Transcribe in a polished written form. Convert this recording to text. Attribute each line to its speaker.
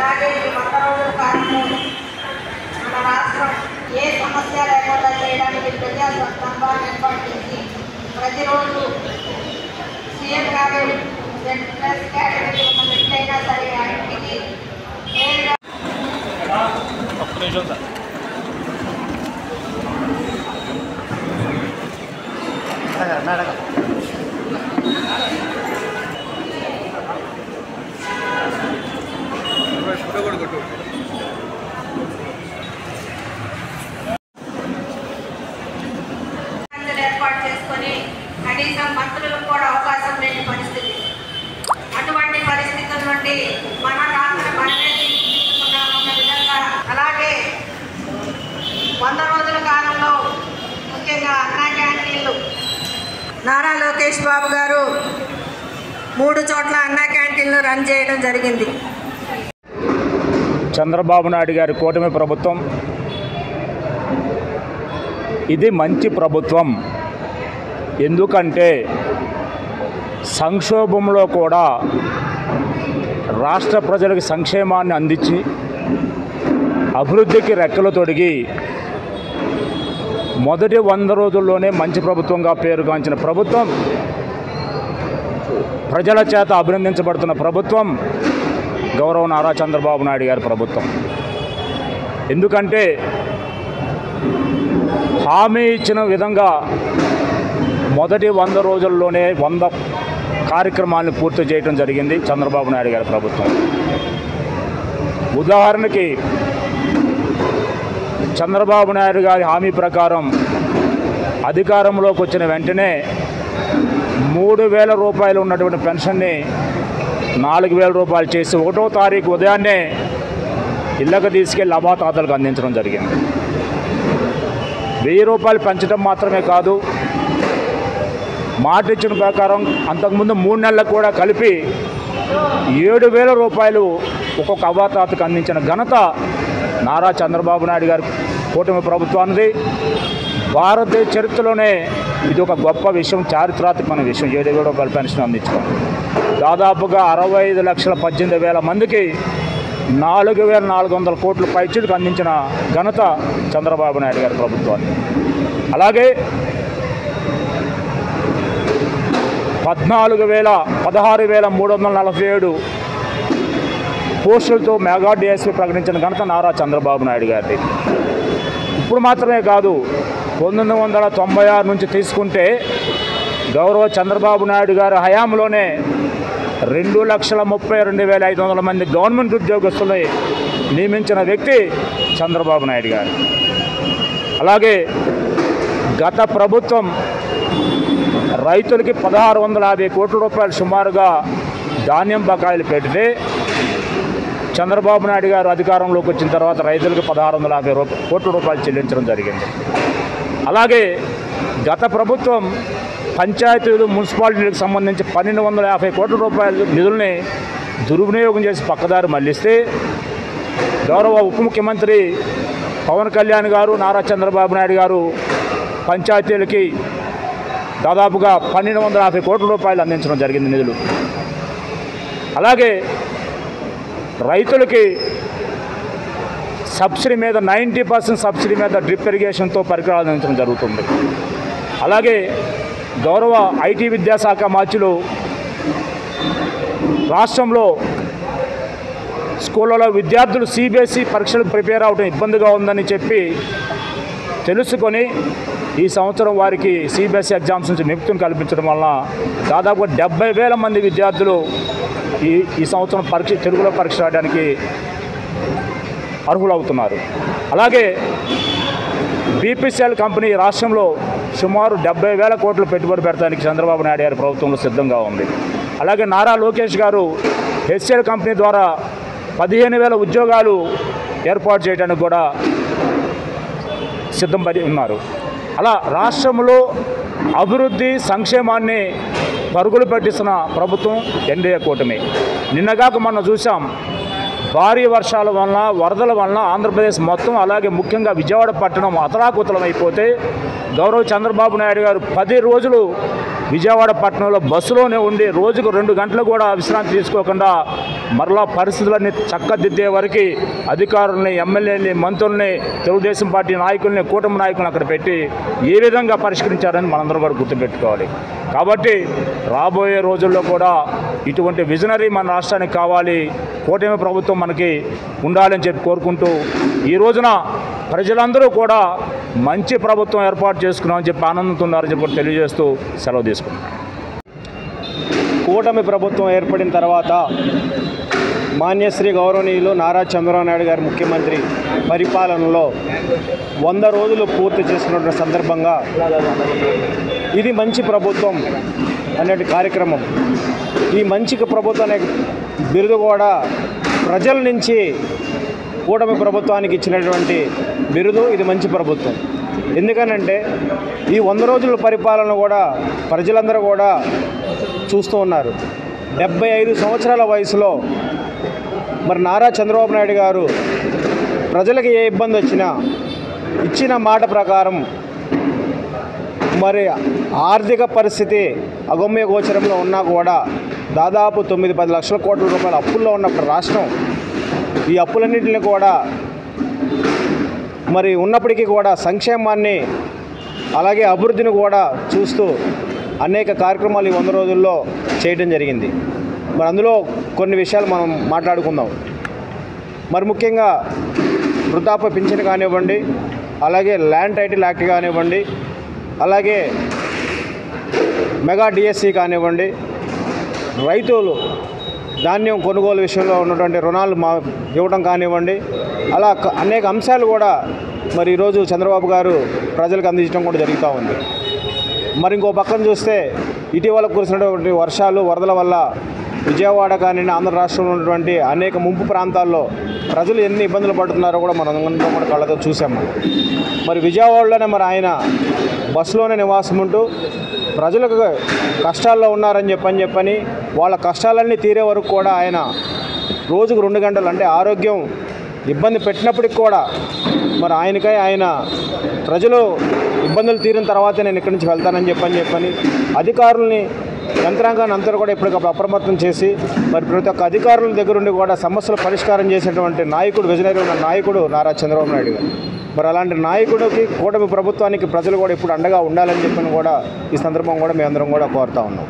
Speaker 1: అలాగే ఈ 100 రోజుల కాలంలో మన రాష్ట్రం ఏ సమస్య లేకుండా చేయడానికి ప్రజా సంఘాలను ఏర్పాటు చేసి ప్రతిరోజు సీఎం గారు ప్లస్ కేటగిరీ ఉన్న వ్యక్తి అయినా సరే ఆ ఇంటికి నేరుగా ఏర్పాటు చేసుకొని కనీసం మంత్రులకు కూడా అవకాశం లేని పరిస్థితి. అటువంటి పరిస్థితుల నుండి మన రాష్ట్ర మనమే తీసుకున్నామన్న విధంగా అలాగే 100 రోజుల కాలంలో ముఖ్యంగా అన్నా క్యాంటీన్లు నారా లోకేష్ బాబు గారు 3 చోట్ల అన్నా క్యాంటీన్లు రన్ చేయడం జరిగింది.
Speaker 2: చంద్రబాబు నాయుడు గారి కూటమి ప్రభుత్వం ఇది మంచి ప్రభుత్వం. ఎందుకంటే సంక్షోభంలో కూడా రాష్ట్ర ప్రజలకు సంక్షేమాన్ని అందించి అభివృద్ధికి రెక్కలు తొడిగి మొదటి 100 రోజుల్లోనే మంచి ప్రభుత్వంగా పేరుగాంచిన ప్రభుత్వం, ప్రజల చేత అభినందించబడుతున్న ప్రభుత్వం గౌరవ నారా చంద్రబాబు నాయుడు గారి ప్రభుత్వం. ఎందుకంటే హామీ ఇచ్చిన విధంగా మొదటి 100 రోజుల్లోనే 100 కార్యక్రమాలను పూర్తి చేయడం జరిగింది చంద్రబాబు నాయుడు గారి ప్రభుత్వం. ఉదాహరణకి చంద్రబాబు నాయుడు గారి హామీ ప్రకారం అధికారంలోకి వచ్చిన వెంటనే 3,000 రూపాయలు ఉన్నటువంటి పెన్షన్ని 4,000 రూపాయలు చేసి 1వ తారీఖు ఉదయాన్నే ఇళ్ళకు తీసుకెళ్లి అవాతాతలకు అందించడం జరిగింది. 1,000 రూపాయలు పెంచడం మాత్రమే కాదు, మాట ఇచ్చిన ప్రకారం అంతకుముందు 3 నెలలకు కూడా కలిపి 7,000 రూపాయలు ఒక్కొక్క అవాతాతకు అందించిన ఘనత నారా చంద్రబాబు నాయుడు గారి కూటమి ప్రభుత్వానికి. భారతదేశ చరిత్రలోనే ఇది ఒక గొప్ప విషయం, చారిత్రాత్మకమైన విషయం. 7,000 రూపాయల పెన్షన్ అందించడం. దాదాపుగా 65,18,000 మందికి 4,400 కోట్ల పైచీలకు అందించిన ఘనత చంద్రబాబు నాయుడు గారి ప్రభుత్వాన్ని. అలాగే 16,347 పోస్టులతో మెగా డిఎస్పీ ప్రకటించిన ఘనత నారా చంద్రబాబు నాయుడు గారిది. ఇప్పుడు మాత్రమే కాదు, 1996 నుంచి తీసుకుంటే గౌరవ చంద్రబాబు నాయుడు గారి హయాంలోనే 2,32,500 మంది గవర్నమెంట్ ఉద్యోగస్తుల్ని నియమించిన వ్యక్తి చంద్రబాబు నాయుడు గారు. అలాగే గత ప్రభుత్వం రైతులకి 1,650 కోట్ల రూపాయలు సుమారుగా ధాన్యం బకాయిలు పెడితే చంద్రబాబు నాయుడు గారు అధికారంలోకి వచ్చిన తర్వాత రైతులకు 1,650 కోట్ల రూపాయలు చెల్లించడం జరిగింది. అలాగే గత ప్రభుత్వం పంచాయతీలు, మున్సిపాలిటీలకు సంబంధించి 1,250 కోట్ల రూపాయల నిధుల్ని దుర్వినియోగం చేసి పక్కదారి మళ్లిస్తే గౌరవ ఉప ముఖ్యమంత్రి పవన్ కళ్యాణ్ గారు, నారా చంద్రబాబు నాయుడు గారు పంచాయతీలకి దాదాపుగా 1,250 కోట్ల రూపాయలు అందించడం జరిగింది నిధులు. అలాగే రైతులకి సబ్సిడీ మీద 90% సబ్సిడీ మీద డ్రిప్ ఇరిగేషన్తో పరికరాలు అందించడం జరుగుతుంది. అలాగే గౌరవ ఐటీ విద్యాశాఖ మంత్రులు రాష్ట్రంలో స్కూళ్ళలో విద్యార్థులు సిబిఎస్ఈ పరీక్షలకు ప్రిపేర్ అవడం ఇబ్బందిగా ఉందని చెప్పి తెలుసుకొని ఈ సంవత్సరం వారికి సిబిఎస్ఈ ఎగ్జామ్స్ నుంచి నిపుణులు కల్పించడం వలన దాదాపు 70,000 మంది విద్యార్థులు ఈ సంవత్సరం తెలుగులో పరీక్ష రాయడానికి అర్హులవుతున్నారు. అలాగే బీపీసీఎల్ కంపెనీ రాష్ట్రంలో సుమారు 70,000 కోట్లు పెట్టుబడి పెడతానికి చంద్రబాబు నాయుడు గారి ప్రభుత్వంలో సిద్ధంగా ఉంది. అలాగే నారా లోకేష్ గారు హెచ్సిఎల్ కంపెనీ ద్వారా 15,000 ఉద్యోగాలు ఏర్పాటు చేయడానికి కూడా సిద్ధంపడి ఉన్నారు. అలా రాష్ట్రంలో అభివృద్ధి, సంక్షేమాన్ని పరుగులు పెట్టిస్తున్న ప్రభుత్వం ఎన్డీఏ కూటమి. నిన్నగాక మనం చూసాం, భారీ వర్షాల వలన, వరదల వలన ఆంధ్రప్రదేశ్ మొత్తం, అలాగే ముఖ్యంగా విజయవాడ పట్టణం అతలాకుతలం అయిపోతే గౌరవ చంద్రబాబు నాయుడు గారు 10 రోజులు విజయవాడ పట్టణంలో బస్సులోనే ఉండి రోజుకు 2 గంటలు కూడా విశ్రాంతి తీసుకోకుండా మరలా పరిస్థితులన్నీ చక్కదిద్దే వరకు అధికారుల్ని, ఎమ్మెల్యేని, మంత్రుల్ని, తెలుగుదేశం పార్టీ నాయకుల్ని, కూటమి నాయకులను అక్కడ పెట్టి ఏ విధంగా పరిష్కరించారని మనందరం కూడా గుర్తుపెట్టుకోవాలి. కాబట్టి రాబోయే రోజుల్లో కూడా ఇటువంటి విజనరీ మన రాష్ట్రానికి కావాలి, కూటమి ప్రభుత్వం మనకి ఉండాలని చెప్పి కోరుకుంటూ ఈ రోజున ప్రజలందరూ కూడా మంచి ప్రభుత్వం ఏర్పాటు చేసుకున్నామని చెప్పి ఆనందంతో ఉన్నారని చెప్పి తెలియజేస్తూ సెలవు తీసుకుంటున్నాం.
Speaker 3: కూటమి ప్రభుత్వం ఏర్పడిన తర్వాత మాన్యశ్రీ గౌరవనీయులు నారా చంద్రబాబు నాయుడు గారి ముఖ్యమంత్రి పరిపాలనలో 100 రోజులు పూర్తి చేసుకున్న సందర్భంగా ఇది మంచి ప్రభుత్వం అనే కార్యక్రమం, ఈ మంచి ప్రభుత్వం అనే బిరుదు కూడా ప్రజల నుంచి కూటమి ప్రభుత్వానికి ఇచ్చినటువంటి బిరుదు ఇది మంచి ప్రభుత్వం. ఎందుకనంటే ఈ 100 రోజుల పరిపాలన కూడా ప్రజలందరూ కూడా చూస్తూ ఉన్నారు. 75 సంవత్సరాల వయసులో మరి నారా చంద్రబాబు నాయుడు గారు ప్రజలకు ఏ ఇబ్బంది వచ్చినా ఇచ్చిన మాట ప్రకారం మరి ఆర్థిక పరిస్థితి అగమ్య గోచరంలో ఉన్నా కూడా దాదాపు 9-10 లక్షల కోట్ల రూపాయల అప్పుల్లో ఉన్నప్పుడు రాష్ట్రం ఈ అప్పులన్నింటినీ కూడా మరి ఉన్నప్పటికీ కూడా సంక్షేమాన్ని అలాగే అభివృద్ధిని కూడా చూస్తూ అనేక కార్యక్రమాలు ఈ 100 రోజుల్లో చేయడం జరిగింది. మరి అందులో కొన్ని విషయాలు మనం మాట్లాడుకుందాం. మరి ముఖ్యంగా వృద్ధాప్య పింఛన్ కానివ్వండి, అలాగే ల్యాండ్ టైటిల్ యాక్ట్ కానివ్వండి, అలాగే మెగా డిఎస్సి కానివ్వండి, రైతులు ధాన్యం కొనుగోలు విషయంలో ఉన్నటువంటి రుణాలు ఇవ్వడం కానివ్వండి, అలా అనేక అంశాలు కూడా మరి ఈరోజు చంద్రబాబు గారు ప్రజలకు అందించడం కూడా జరుగుతూ ఉంది. మరి ఇంకో పక్కన చూస్తే ఇటీవల కురిసినటువంటి వర్షాలు, వరదల వల్ల విజయవాడ కానీ ఆంధ్ర రాష్ట్రంలో ఉన్నటువంటి అనేక ముంపు ప్రాంతాల్లో ప్రజలు ఎన్ని ఇబ్బందులు పడుతున్నారో కూడా మనం అందరం కూడా కళ్ళతో చూసాము. మరి విజయవాడలోనే మరి ఆయన బస్సులోనే నివాసం ఉంటూ ప్రజలకు కష్టాల్లో ఉన్నారని చెప్పని వాళ్ళ కష్టాలన్నీ తీరే వరకు కూడా ఆయన రోజుకు 2 గంటలు అంటే ఆరోగ్యం ఇబ్బంది పెట్టినప్పటికి కూడా మరి ఆయన ప్రజలు ఇబ్బందులు తీరిన తర్వాతే నేను ఇక్కడి నుంచి వెళ్తానని చెప్పని అధికారుల్ని, యంత్రాంగాన్ని అంతా కూడా ఇప్పటికప్పుడు అప్రమత్తం చేసి మరి ప్రతి ఒక్క అధికారుల దగ్గర ఉండి కూడా సమస్యలు పరిష్కారం చేసేటువంటి నాయకుడు, విజనరీ ఉన్న నాయకుడు నారా చంద్రబాబు నాయుడు గారు. మరి అలాంటి నాయకుడికి కూటమి ప్రభుత్వానికి ప్రజలు కూడా ఇప్పుడు అండగా ఉండాలని చెప్పని కూడా ఈ సందర్భం కూడా మేమందరం కూడా కోరుతా ఉన్నాం.